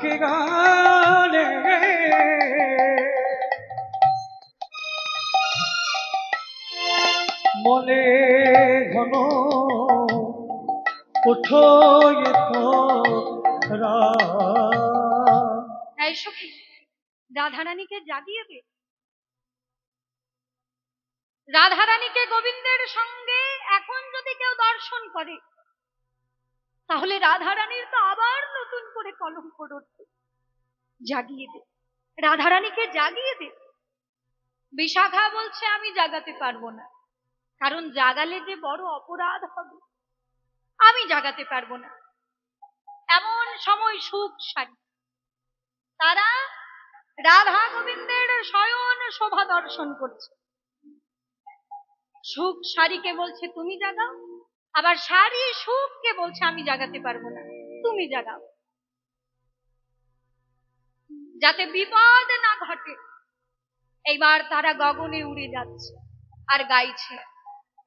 আজকে গানে মনে ঘন ওঠো রাধারানীকে জাগিয়ে দে। রাধারানীকে গোবিন্দের সঙ্গে এখন যদি কেউ দর্শন করে তাহলে রাধারানীর তো আবার নতুন করে কলঙ্ক রটবে। জাগিয়ে দে, রাধারানীকে জাগিয়ে দে। বিশাখা বলছে আমি জাগাতে পারবো না, কারণ জাগালে যে বড় অপরাধ হবে, আমি জাগাতে পারবো না। এমন সময় সুখ সারি তারা রাধা গোবিন্দের শয়ন শোভা দর্শন করছে। সুখ সারিকে বলছে তুমি জাগাও, আবার সারি সুখকে বলছে আমি জাগাতে পারবো না, তুমি জাগাও। যাতে বিপদ না ঘটে এইবার তারা গগনে উড়ে যাচ্ছে আর গাইছে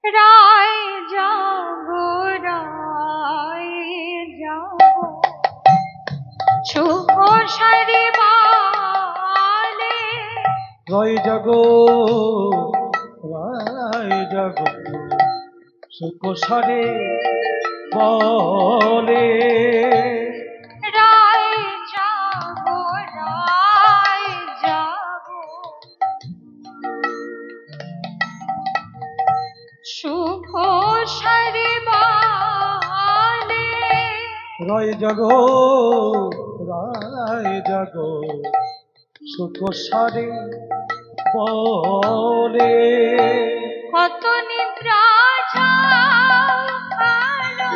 রায় জাগো রায় জাগো সুখ সারি বালে। রায় জাগো রায় জাগো সুখ সারি বলে। রায় জাগো রায় জাগো সুখ সারি বালে। রায় জাগো রায় জাগো সুখ সারি বলে। কত নিদ্রা যাও কালো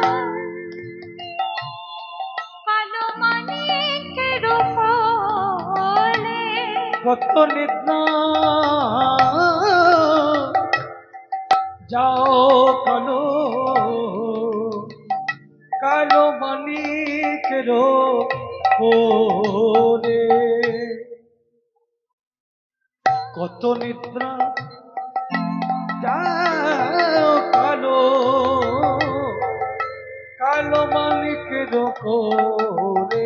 কালো মানিকের কোলে। কত নিদ্রা যাও কালো কালো মানিকের কোলে। কত নিদ্রা যাও কালো কালো মানিকের কোলে।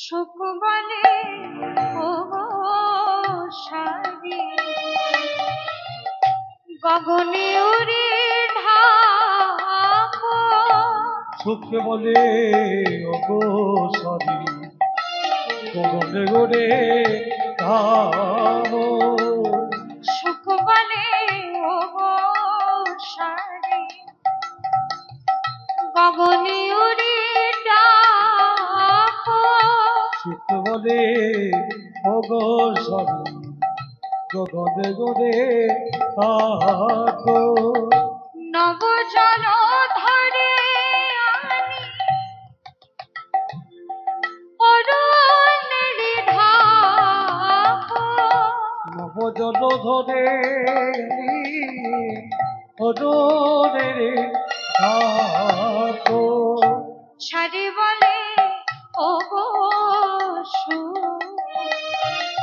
সুখ বলে ও সারি গগনে উড়ে ঢাকো। সুখ বলে ওগো সারি গগনে উড়ে ঢাকো। সুখ বলে ও সারি গগনে উড়ে ডাকো। সুখ বলে ওগো সারি গগনে উড়ে ঢাকো। নব জল ধরে আনি অরণ্যের ঢাকো। নব জল ধরে অরণ্যের ঢাকো। সারি বলে ও গো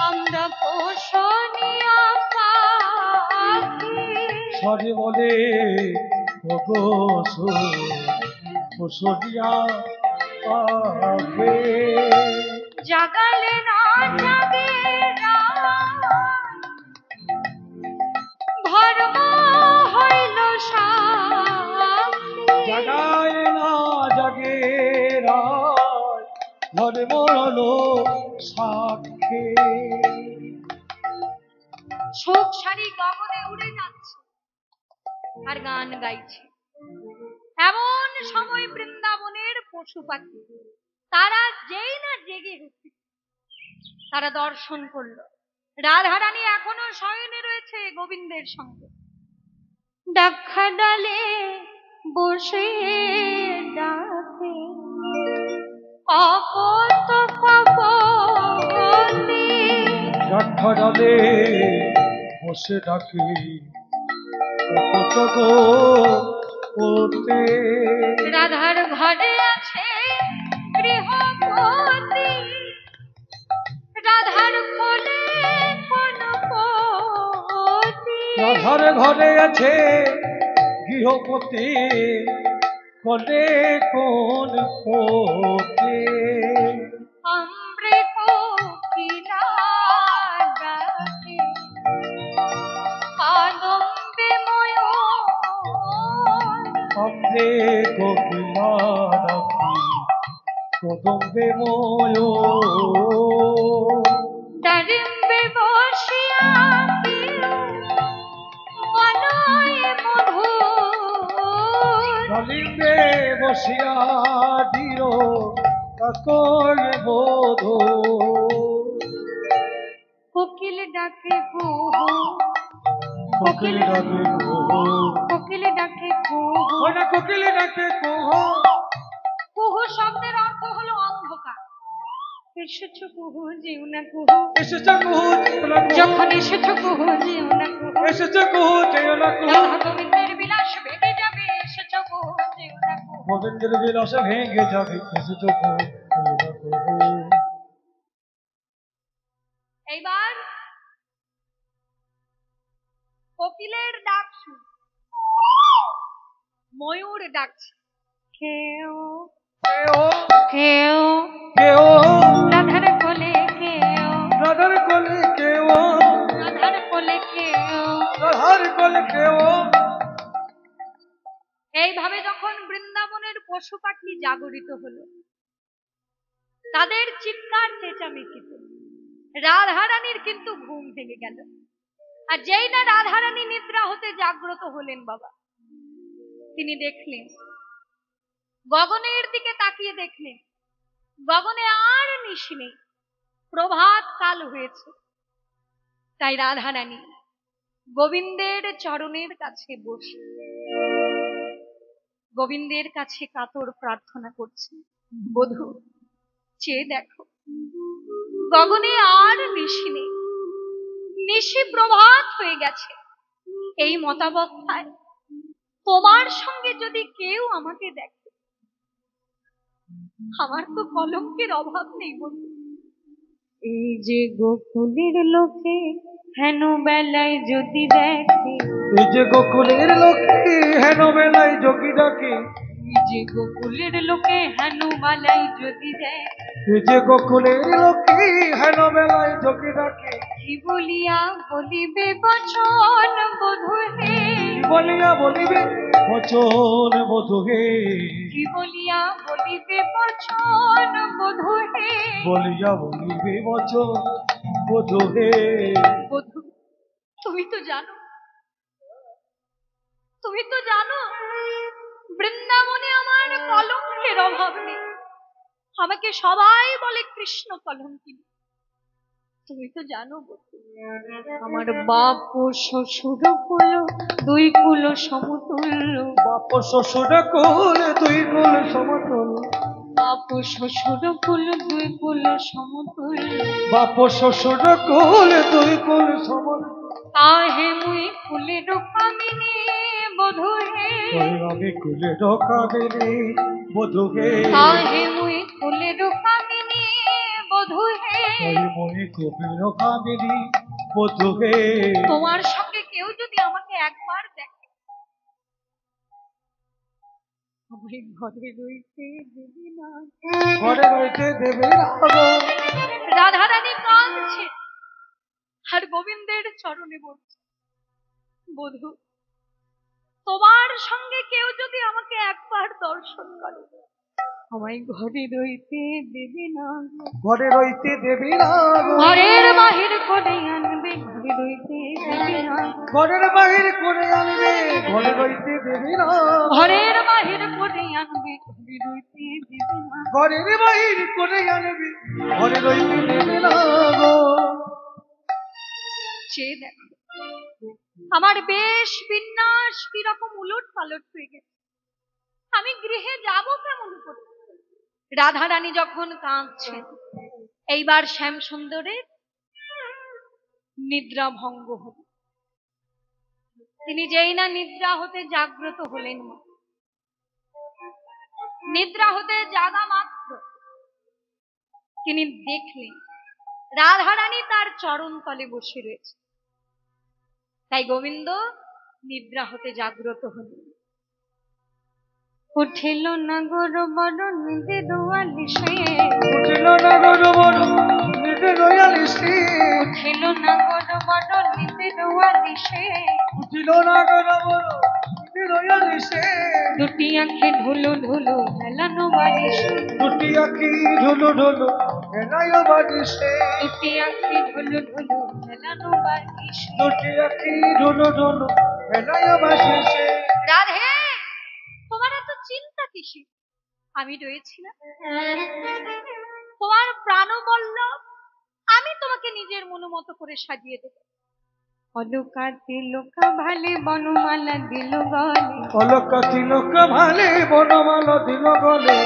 আমরা পোষণীয় পাখি। সারি বলে ওগো পোষণীয়া পাখি। জাগালে না জাগে ধর্ম হইল সাক্ষী। জাগায় না জাগে রায় ধর্ম হলো সাক্ষী। শোক সারি গগনে উড়ে যাচ্ছে আর গান গাইছে। এমন সময় বৃন্দাবনের পশু পাখি তারা যেই না জেগে উঠছে তারা দর্শন করলো রাধারানী এখনো শয়নে রয়েছে গোবিন্দের সঙ্গে। ডাক্ষা ডালে বসে ডাকে কপত কপতি। ডাক্ষা ডালে বসে ডাকি কপত কপতি। রাধার ঘরে আছে গৃহপতি, রাধার কোলে কোন পতি। রাধার ঘরে আছে গৃহপতি কোলে কোন পতি। রে কোকিলা ডাকি কদম্বে ময় ডালিম্বে বসিয়া বলয় মধুর ডালিম্বে বসিয়া দিল কাকর বোধ কোকিল ডাকে কুহু কোকিল ডাকে কুহু কোকিল ডাকে কুহু ওনা কোকিল ডাকে কুহু কুহু শব্দের অর্থ হলো অন্ধকার। এসেছো কুহু যেও না কুহু এসেছে কুহু যেও না কুহু যখন এসেছো কুহু যেও না কুহু এসেছে কুহু যেও না কুহু রাধা গোবিন্দের বিলাস ভেঙে যাবে এসেছো কুহু যেও না কুহু গোবিন্দের বিলাসে ভেঙে যাবে এসেছে কুহু যেও না কুহু এইবার কোকিলের ডাক শুন ময়ূর ডাকছে কেউ কেও কেউ কেও রাধার কোলে কেউ রাধার কোলে কেও রাধার কোলে কেউ রাধার কোলে কেও এইভাবে যখন বৃন্দাবনের পশু পাখি জাগরিত হলো তাদের চিৎকার চেঁচামেচিতে রাধারানীর কিন্তু ঘুম ভেঙে গেল। আর যেই না রাধারানী নিদ্রা হতে জাগ্রত হলেন বাবা, তিনি দেখলেন গগনের দিকে তাকিয়ে দেখলেন গগনে আর নিশি নেই, প্রভাত কাল হয়েছে। তাই রাধারানী গোবিন্দের চরণের কাছে বসে গোবিন্দের কাছে কাতর প্রার্থনা করছে, বধূ চেয়ে দেখো গগনে আর নিশি নেই, নিশি প্রভাত হয়ে গেছে। এই মতাবস্থায় তোমার সঙ্গে যদি কেউ আমাকে দেখে, আমার তো কলঙ্কের অভাব নেই বন্ধু। এই যে গোকুলের লোকে হেন বেলায় যদি দেখে, এই যে গোকুলের লোকে হেন বেলায় যোগী ডাকে এই যে গোকুলের লোকে হেন বেলায় যদি দেখে, এই যে গোকুলের লোকে হেন বেলায় যোগী ডাকে কি বলিয়া বলিবে বচন বধূ হে, কি বলিয়া বলিবে বচন বধূ হে কি বলিয়া বলিবে বচন বধূ হে। বলিয়া বলিবে বচন বধূ হে বধূ তুমি তো জানো, তুমি তো জানো বৃন্দাবনে আমার কলঙ্কের অভাব নেই, আমাকে সবাই বলে কৃষ্ণ কলঙ্কিনী। তুমি তো জানো বধূ, আমার বাপ ও শ্বশুর কুল দুই কুল সমতুল্য, বাপ শ্বশুর কুল দুই কুল সমতুল বাপ ও শ্বশুর কুল দুই কুল সমতুল্য, বাপ শ্বশুর কুল দুই কুল সমতুল তাহে মুই কুলের কামিনী বধূ হে, আমি কুলে ঢোকাবিনি বধূ হে তাহে মুই কুলের কামিনী বধূ হে। মই কবির কামিনী বধূ হে তোমার সঙ্গে কেউ যদি আমাকে একবার দেখে, আমায় ঘরে রইতে দেবে না। ঘরে রইতে দেবে না গো। রাধারানী কাঁদছে আর গোবিন্দের চরণে বলছে, বধূ তোমার সঙ্গে কেউ যদি আমাকে একবার দর্শন করে, আমায় ঘরে রইতে দেবে না। ঘরে রইতে দেবে না গো। ঘরের বাহির করে আনবে, ঘরে রইতে দেবে না। ঘরের বাহির করে আনবে ঘরে রইতে দেবে না ঘরের বাহির করে আনবে, ঘরে রইতে দেবে না। ঘরের বাহির করে আনবে ঘরে রইতে দেবে না গো। চেয়ে দেখো আমার বেশ বিন্যাস কিরকম উলট পালট হয়ে গেছে, আমি গৃহে যাব কেমন করে? রাধারানী যখন কাঁদছেন, এইবার শ্যাম সুন্দরের নিদ্রা ভঙ্গ হল। তিনি যেই না নিদ্রা হতে জাগ্রত হলেন, নিদ্রা হতে জাগা মাত্র তিনি দেখলেন রাধারানী তার চরণ তলে বসে রয়েছে। তাই গোবিন্দ নিদ্রা হতে জাগ্রত হলেন। উঠিল না গর বড় নিদে দোয়ালিশে, উঠিল না গো বড় নিতে দয়ালিসে উঠিল না গর বড় নিদে দোয়ালিশে, উঠিল না গো বড় নিতে দয়াল সে দুটি আঁখি ঢুলু ঢুলু মেলানো বালিশ দুটি আঁখি ঢুলু ঢুলু হেলায় বালিশে দুটি আঁখি ঢুলু ঢুলু মেলানো বালিশ দুটি আঁখি ঢুলু ঢুলু হেলায় বালিশে রাধে তোমার এত চিন্তা কিসে আমি রয়েছি না তোমার প্রাণবল্লভ আমি তোমাকে নিজের মতো করে সাজিয়ে দেব অলকা তিলকা ভালে বনমালা দিল গলে অলকা তিলক ভালে বনমালা দিল গলে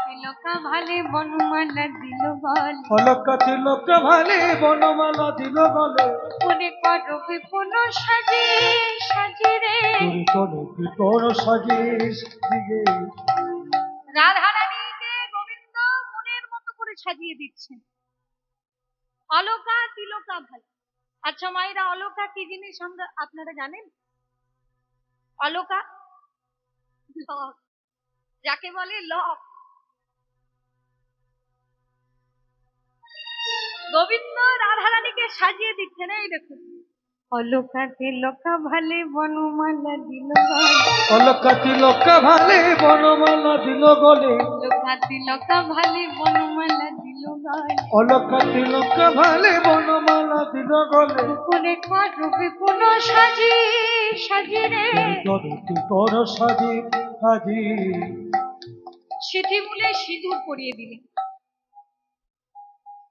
তিলকা ভালে বনমালা দিল গলে অলকা তিলক ভালে বনমালা দিল গলে মনে করো বিপুল সাজে সাজে রে তুই তোর বিপর সাজিস দিগে রাধারানীকে গোবিন্দ মনের মতো করে সাজিয়ে দিচ্ছেন অলকা তিলকা ভালে আচ্ছা মায়েরা অলকা কি জিনিস আপনারা জানেন অলকা লক যাকে বলে লক গোবিন্দ রাধারানীকে সাজিয়ে দিচ্ছেন এই দেখুন অলকা তিলকা ভালে বনমালা দিল গলে অলকা তিলক ভালে বনমালা দিল গলে অলকা তিলকা ভালে বনমালা দিল গলে অলকা তিলক ভালে বনমালা দিল গলে করে করো বিপুল সাজি সাজি রে তোর বিপর সাজি সাজি সিঁথি মূলে সিঁদুর পরিয়ে দিলেন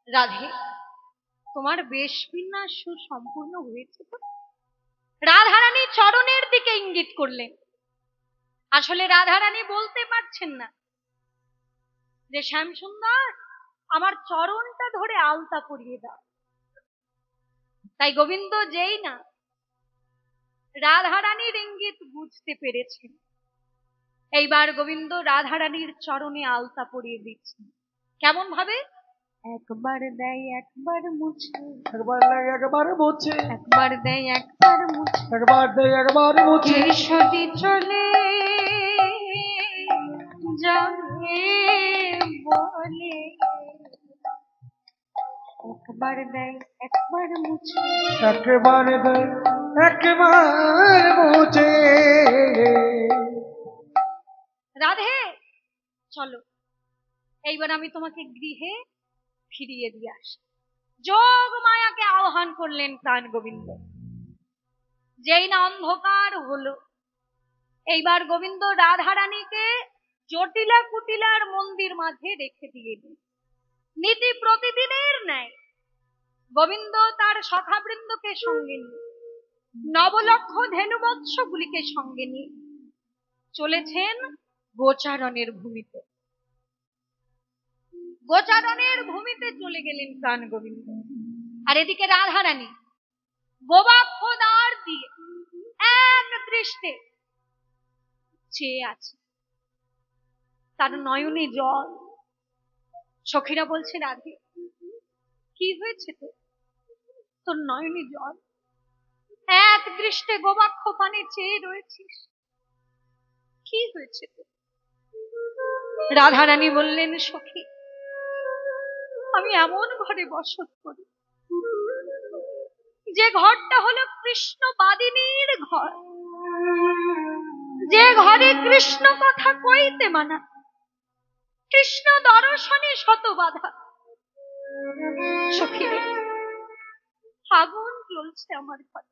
রাধে তোমার বেশ বিন্যাস সম্পূর্ণ হয়েছে তো রাধারানী চরণের দিকে ইঙ্গিত করলেন আসলে রাধারানী বলতে পারছেন না যে শ্যামসুন্দর আমার চরণটা ধরে আলতা পরিয়ে দাও তাই গোবিন্দ যেই না রাধারানীর ইঙ্গিত বুঝতে পেরেছেন এইবার গোবিন্দ রাধারানীর চরণে আলতা পরিয়ে দিচ্ছেন কেমন ভাবে একবার দেয় একবার মুছে একবার লাগে একবার মুছে একবার দেয় একবার মুছে একবার দেয় একবার মুছে সদি চলে যাবে বলে একবার দেয় একবার মুছে একবার দেয় একবার মুছে রাধে চলো এইবার আমি তোমাকে গৃহে ফিরিয়ে দিয়ে আসি যোগ মায়াকে আহ্বান করলেন প্রাণ গোবিন্দ যেই না অন্ধকার হলো এইবার গোবিন্দ রাধারানীকে জটিলা কুটিলার মন্দির মাঝে রেখে দিয়ে দিল নীতি প্রতিদিনের ন্যায় গোবিন্দ তার সখাবৃন্দকে সঙ্গে নিয়ে নবলক্ষ ধেনুবৎসগুলিকে সঙ্গে নিয়ে চলেছেন গোচারণের ভূমিতে গোচারণের ভূমিতে চলে গেলেন প্রাণ গোবিন্দ আর এদিকে রাধারানী গোবাক্ষ দ্বার দিয়ে এক দৃষ্টে চেয়ে আছে তার নয়নে জল সখীরা বলছে রাধে কি হয়েছে তোর নয়নে জল এক দৃষ্টে গোবাক্ষ পানে চেয়ে রয়েছিস কি হয়েছে রাধারানী বললেন সখী আমি এমন ঘরে বসত করি যে ঘরটা হলো কৃষ্ণ বাদিনীর ঘর যে ঘরে কৃষ্ণ কথা কইতে মানা কৃষ্ণ দর্শনে শত বাধা সখী আগুন জ্বলছে আমার ঘরে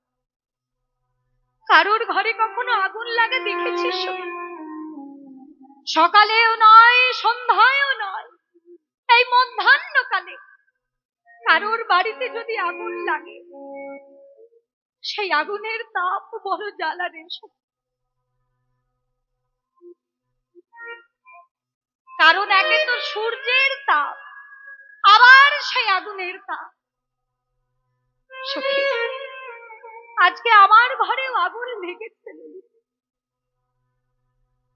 কারোর ঘরে কখনো আগুন লাগে দেখেছিস সকালেও নয় সন্ধ্যায়ও নয় এই মধ্যাহ্নকালে কারোর বাড়িতে যদি আগুন লাগে সেই আগুনের তাপ বড় জ্বালা রে কারণ একে তো সূর্যের তাপ আবার সেই আগুনের তাপ সখী আজকে আমার ঘরেও আগুন লেগেছে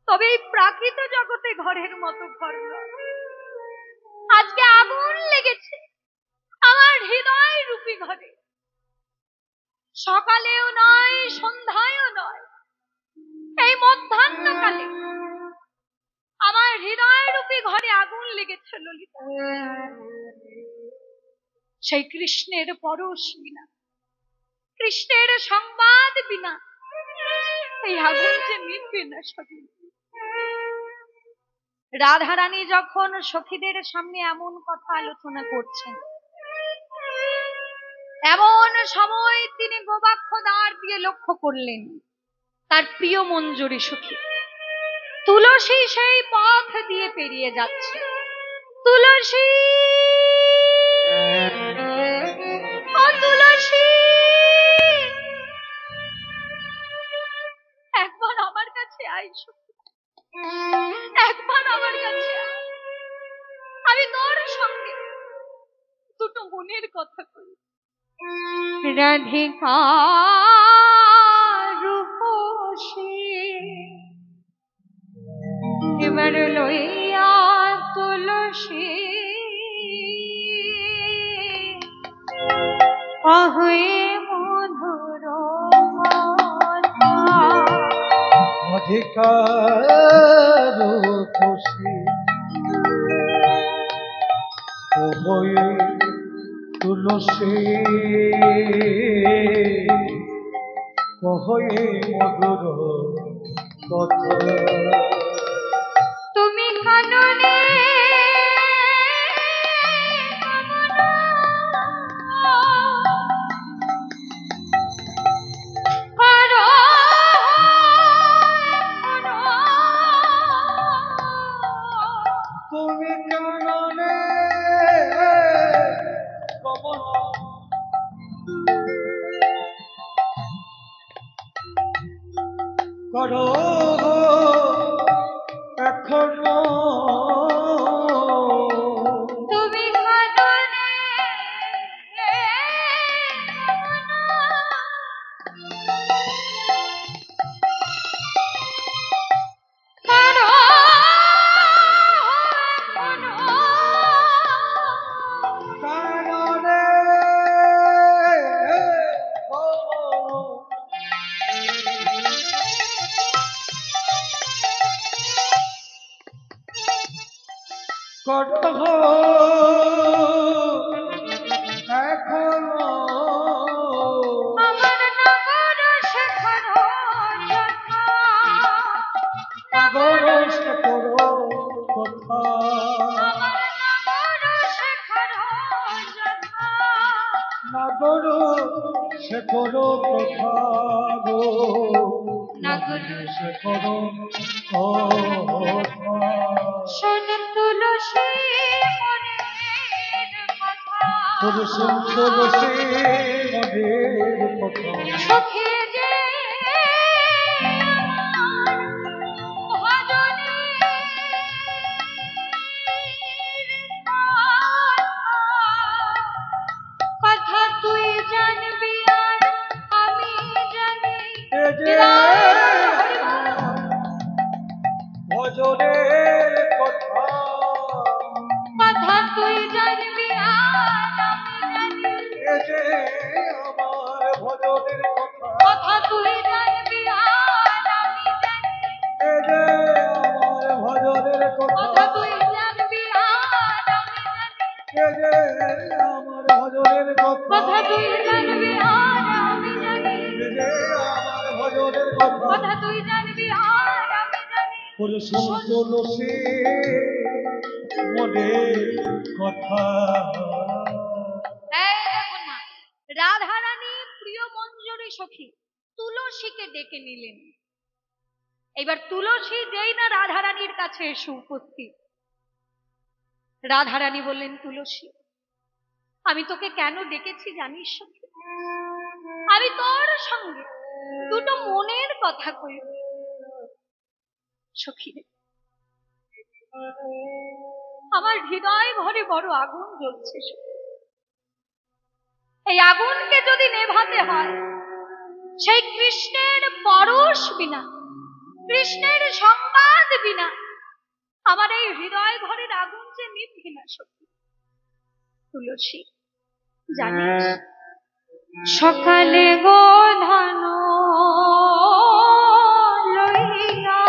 তবে এই প্রাকৃত জগতে ঘরের মতো ঘর নয় আজকে আগুন লেগেছে আমার হৃদয় রূপী ঘরে সকালেও নয় সন্ধ্যায়ও নয় এই মধ্যাহ্নকালে আমার হৃদয় রূপী ঘরে আগুন লেগেছে ললিতা সেই কৃষ্ণের পরশ বিনা কৃষ্ণের সংবাদ বিনা এই আগুন যে মিটবে না সখী। রাধারানী যখন সখীদের সামনে এমন কথা আলোচনা করছেন, এমন সময় তিনি গোবাক্ষ দ্বার দিয়ে লক্ষ্য করলেন তার প্রিয় মঞ্জুরি সখী তুলসী সেই পথ দিয়ে পেরিয়ে যাচ্ছে। তুলসী, ও তুলসী, একবার আমার কাছে আয় সখী, একবার আমার কাছে আয়, আমি তোর সঙ্গে দুটো মনের কথা কই। রাধিকা রূপসী এবার লইয়া তুলসী অহয়ে মধুর অধিকার খুশি হয়ে তুলসী কহয়ে মধুর কথা। তুমি কাননে তুমি কাননে করো এখনো তুমি কাননে কাননে করো এখনো আমার নগর শেখানো যথা, নগর সে করো কথা আমার নগর শেখানো যথা, নগর সে করো কথা গো নগর সে করো কথা। শোন তুলসী মনের কথা, তুলসী তুলসী মনের কথা সখী যে ভজনের কথা তুই জানবি আর আমি জানি। এ যে ভজনের কথা কথা তুই জানবি আর আমি জানি। এ যে আমার ভজনের কথা কথা তুই জানবি আর আমি জানি। এ যে আমার ভজনের কথা কথা তুই জানবি আর আমি জানি। এ যে আমার ভজনের কথা কথা তুই জানবি আর আমি জানি। এ যে আমার ভজনের কথা কথা তুই জানবি আর আমি জানি। তুলসী তুলসী মনের কথা। এই দেখুন না, রাধারানী প্রিয় মঞ্জুরি সখী তুলসীকে ডেকে নিলেন। এবার তুলসী যেই না রাধারানীর কাছে এসে উপস্থিত, রাধারানী বললেন, তুলসী আমি তোকে কেন ডেকেছি জানিস সখী? আমি তোর সঙ্গে দুটো মনের কথা কইব। সখী রে, আমার হৃদয় ঘরে বড় আগুন জ্বলছে সখী। এই আগুনকে যদি নেভাতে হয় সেই কৃষ্ণের পরশ বিনা, কৃষ্ণের সংবাদ বিনা আমার এই হৃদয় ঘরের আগুন যে নিভবে না সখী। তুলসী জানিস, সকালে গোধন লইয়া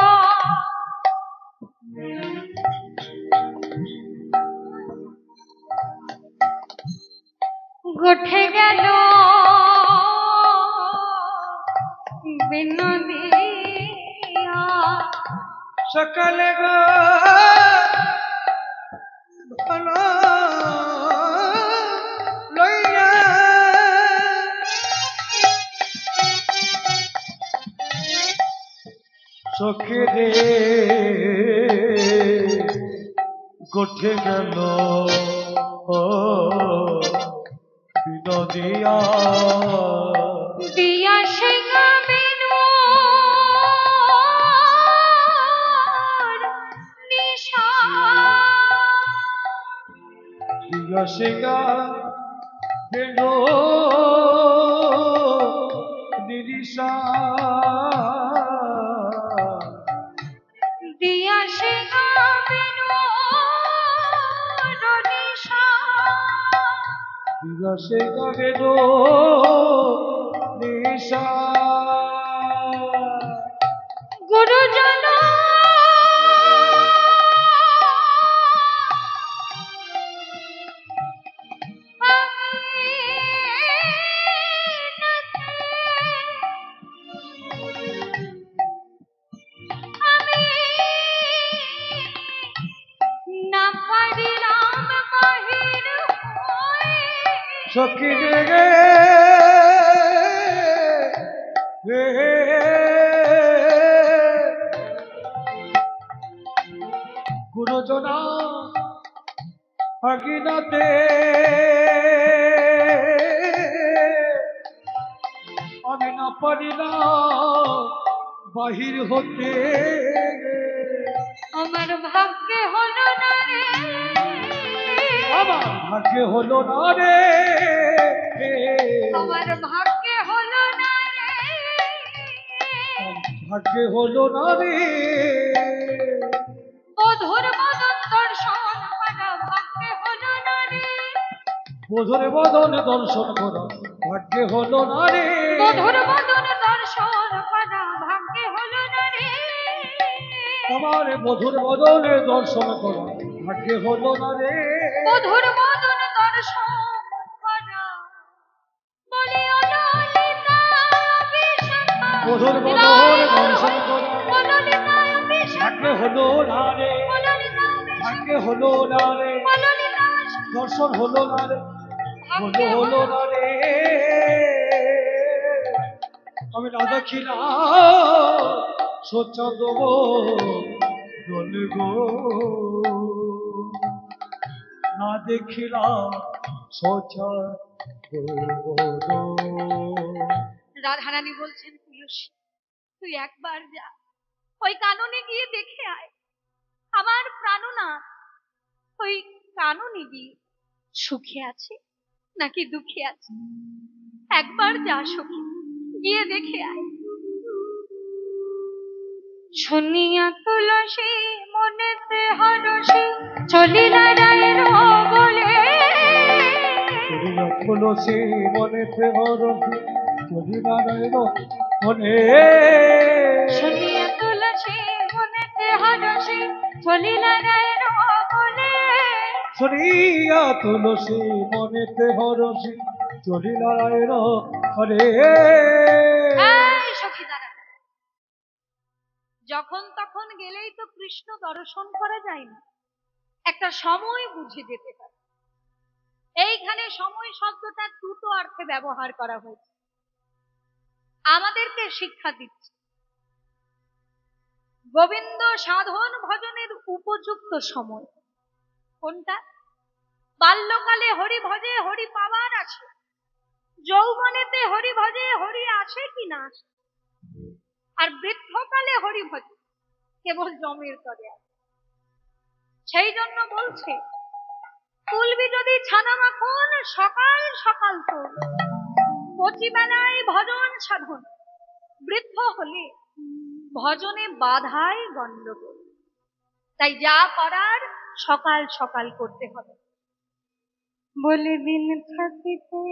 উঠে গেল বিনোদিনী সকালে গো ভালো লইয়া চোখে রে গোঠে গেল বিনোদিয়া দিয়া সিংহা বেনু নিশা দিয়া সিংহা বেনো নিরিশা দিয়া সিংহা বেনু নিশা দিয়া সিংহা বেনো নিশা গুরুজন সখী রে গুরুজনা আগিনাতে আমি না পারি না বাহির হতে আমার ভাগ্যে হলো না রে আমার ভাগ্যে হলো না রে আমার ভাগ্যে হলো না রে ভাগ্যে হলো না রে বধুর বদন দর্শন করা ভাগ্যে হলো না রে বধুর বদন দর্শন করা ভাগ্যে হলো না রে বধুর বদন দর্শন করা ভাগ্যে হলো না রে আমার মধুর বদনে দর্শন করা ভাগ্যে হলো না রে মধুর বদন দর্শন করা বলি অললিতা বিশাখা মধুর বদন দর্শন করা অললিতা বিশাখা ভাগ্যে হলো না রে অললিতা বিশাখা ভাগ্যে হলো না রে অললিতা দর্শন হলো না রে হলো না রে আমি না দেখি না সোচা দেবো দল গো না দেখিলাম সোচা রাধারানী বলছেন তুলসী তুই একবার যা ওই কাননে গিয়ে দেখে আয় আমার প্রাণনাথ ওই কাননে গিয়ে সুখে আছে নাকি দুঃখে আছে একবার যা সখী গিয়ে দেখে আয় শুনিয়া তুলসী মনেতে হরসে চলিলা রায়ের বলে তুলসী মনেতে হরসে চলিলা রায়ের মনে শুনিয়া তুলসী মনেতে হরসে চলিলা রায়ের বলে শুনিয়া তুলসী মনেতে হরসে চলিলা রায়ের হরে সখী দাঁড়া যখন তখন গেলেই তো কৃষ্ণ দর্শন করা যায় না একটা সময় বুঝে যেতে হয় এইখানে সময় শব্দটা দুটো অর্থে ব্যবহার করা হয়েছে আমাদেরকে শিক্ষা দিচ্ছে গোবিন্দ সাধন ভজনের উপযুক্ত সময় কোনটা বাল্যকালে হরি ভজে হরি পাওয়ার আছে যৌবনেতে হরি ভজে হরি আসে কি না আসে আর বৃদ্ধকালে হরি ভজে কেবল জমের তরে আছে সেই জন্য বলছে তুলবি যদি ছানা মাখন সকাল সকাল তোর কচি বেলায় ভজন সাধন বৃদ্ধ হলে ভজনে বাধায় গণ্ডগোল তাই যা করার সকাল সকাল করতে হবে বলে দিন থাকিতে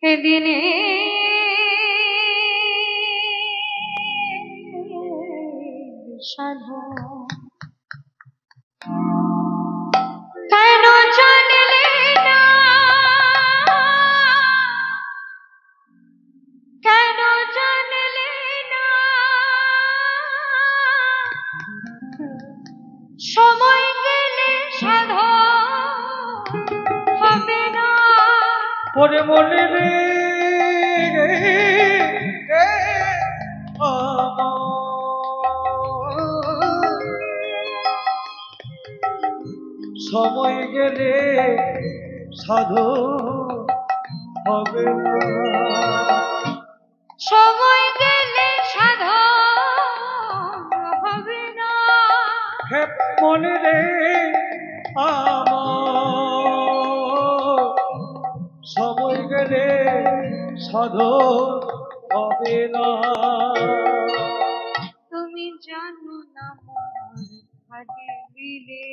এদিনে সাধন কেন জানলে না কেন জানলে না ওরে মনে রে আমার সময় গেলে সাধু হবে না, সময় গেলে সাধন হবে না। হে মনে রে আমার সময় গেলে সাধু হবে না। তুমি জানো না মোর ভাগে দিলে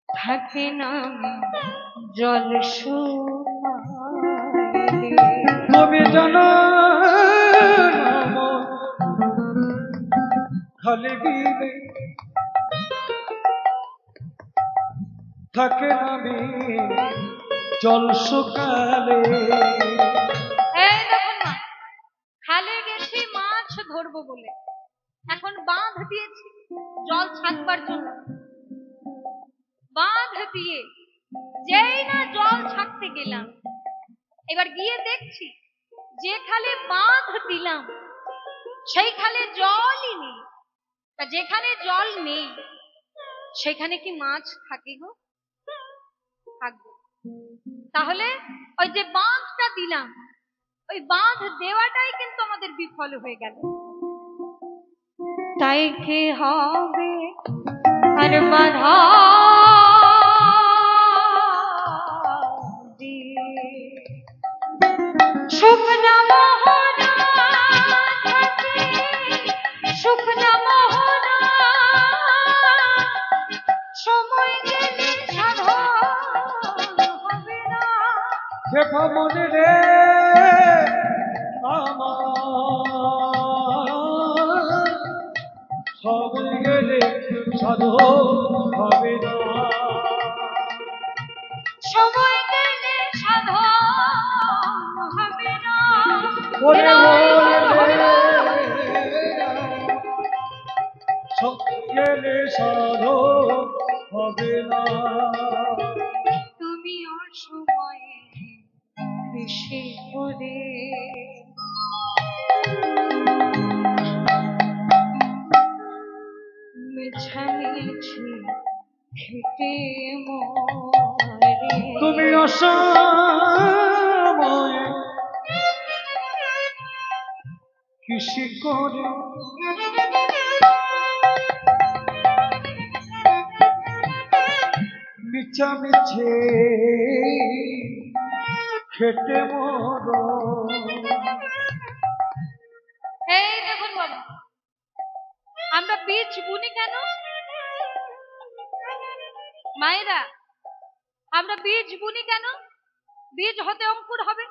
থাকে না জল শুমাইলে। তুমি জানো না মন খালি দিলে থাকে নামি জল শুকালে। এই দেখুন না, খালে গেছি মাছ ধরবো বলে, এখন বাঁধ দিয়েছি জল ছাকবার জন্য। বাঁধ দিয়ে যেই না জল ছাকতে গেলাম, এবার গিয়ে দেখছি যে খালে বাঁধ দিলাম সেই খালে জলই নেই। তা যেখানে জল নেই সেখানে কি মাছ থাকে গো? থাকবে। তাহলে ওই যে বাঁধটা দিলাম, ওই বাঁধ দেওয়াটাই কিন্তু আমাদের বিফল হয়ে গেল। তাই কি হবে আর বাধা দিয়ে শুকনা মোহনা থাকে, শুকনা মোহনা সময় গেলে সাধন হবে না। দেখো মনে রে আমার সময় গেলে সাধু হবে না, সময় গেলে সাধন হবে না। ওরে মনে রে সময় গেলে সাধু হবে না। তুমি অসময়ে এসে পড়ে মেছামেছি খেটে মরে। তুমি অসময়ে কৃষি করে মিছামিছে খেটে মরো। এই দেখুন বাবা, আমরা বীজ বুনি কেন মায়েরা? আমরা বীজ বুনি কেন? বীজ হতে অঙ্কুর হবে,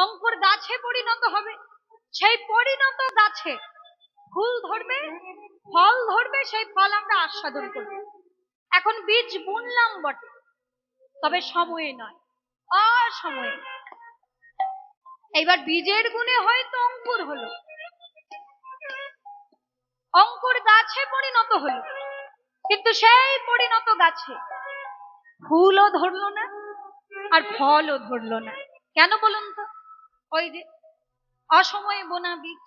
অঙ্কুর গাছে পরিণত হবে, সেই পরিণত গাছে ফুল ধরবে, ফল ধরবে, সেই ফল আমরা আস্বাদন করব। এখন বীজ বুনলাম বটে, তবে সময়ে নয়, অসময়ে। এইবার বীজের গুণে হয়তো অঙ্কুর হলো, অঙ্কুর গাছে পরিণত হলো, কিন্তু সেই পরিণত গাছে ফুলও ধরলো না আর ফলও ধরলো না। কেন বলুন তো? ওই যে অসময়ে বোনা বীজ।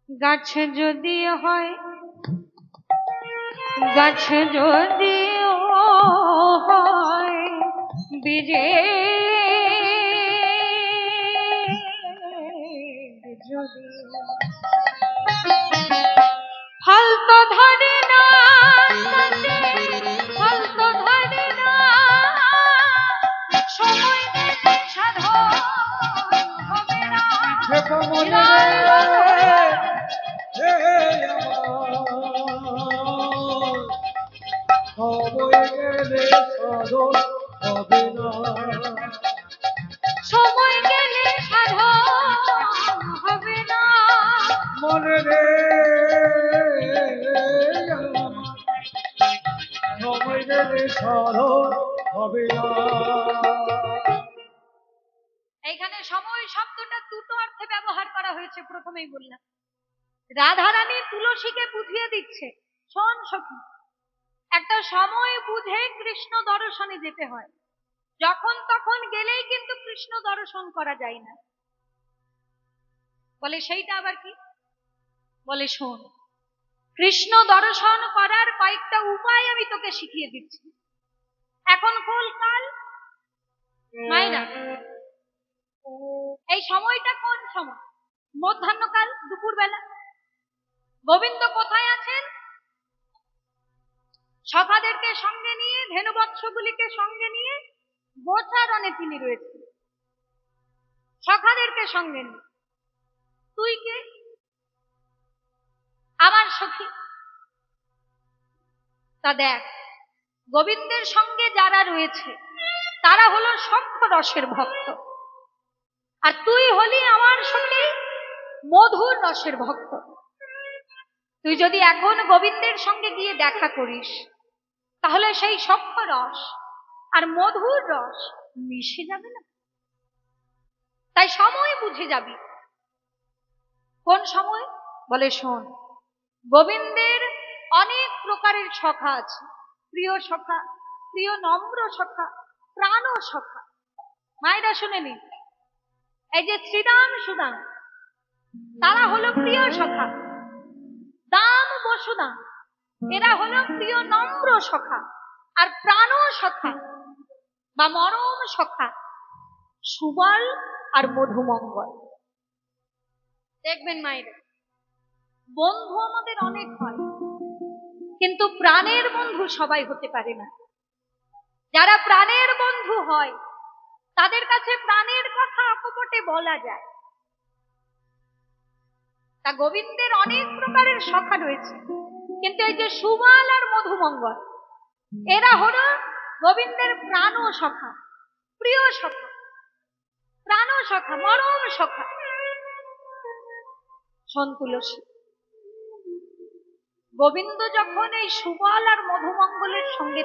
গাছে যদি হয়, গাছে যদি হয় বীজে যদি ফল তো ধরে না, ফল তো ধরে না, সময় গেলে সাধন হবে না। দেখো মনে রে আমার সময় গেলে সাধু হবে না, সময় গেলে সাধন হবে না। মনে রে আমার সময় গেলে সাধু হবে না। এইখানে সময় শব্দটা দুটো অর্থে ব্যবহার করা হয়েছে। প্রথমেই বললাম, রাধারানী তুলসীকে বুঝিয়ে দিচ্ছে, শোন সখী, একটা সময় বুঝে কৃষ্ণ দর্শনে যেতে হয়। যখন তখন গেলেই কিন্তু কৃষ্ণ দর্শন করা যায় না। বলে সেইটা আবার কি? বলে শোন, কৃষ্ণ দর্শন করার কয়েকটা উপায় আমি তোকে শিখিয়ে দিচ্ছি। এখন কোন কাল মায়েরা, এই সময়টা কোন সময়? মধ্যাহ্নকাল, দুপুরবেলা। গোবিন্দ কোথায় আছেন? সখাদেরকে সঙ্গে নিয়ে, ধেনুবৎসগুলিকে সঙ্গে নিয়ে গোচারণে তিনি রয়েছেন, সখাদেরকে সঙ্গে নিয়ে। তুই কে? আমার সখী। তা দেখ, গোবিন্দের সঙ্গে যারা রয়েছে তারা হলো শঙ্খ রসের ভক্ত, আর তুই হলি আমার সঙ্গে মধুর রসের ভক্ত। তুই যদি এখন গোবিন্দের সঙ্গে গিয়ে দেখা করিস, তাহলে সেই শঙ্খ রস আর মধুর রস মিশে যাবে না? তাই সময় বুঝে যাবি। কোন সময়? বলে শোন, গোবিন্দের অনেক প্রকারের সখা আছে। প্রিয় সখা, প্রিয় নম্র সখা, প্রাণ সখা। মায়েরা শুনে নিন, এই যে শ্রীদাম সুদাম, তারা হলো প্রিয় সখা। দাম বসুদাম, এরা হলো প্রিয় নম্র সখা। আর প্রাণ সখা বা মরম সখা সুবল আর মধুমঙ্গল। দেখবেন মায়েরা, বন্ধু আমাদের অনেক হয়, কিন্তু প্রাণের বন্ধু সবাই হতে পারে না। যারা প্রাণের বন্ধু হয় তাদের কাছে প্রাণের কথা অকপটে বলা যায়। তা গোবিন্দের অনেক প্রকারের সখা রয়েছে, কিন্তু এই যে সুবল আর মধুমঙ্গল, এরা হলো গোবিন্দের প্রাণ সখা, প্রিয় সখা, প্রাণ সখা, মরম সখা। শোন তুলসী, গোবিন্দ যখন এই সুবল আর মধুমঙ্গলের সঙ্গে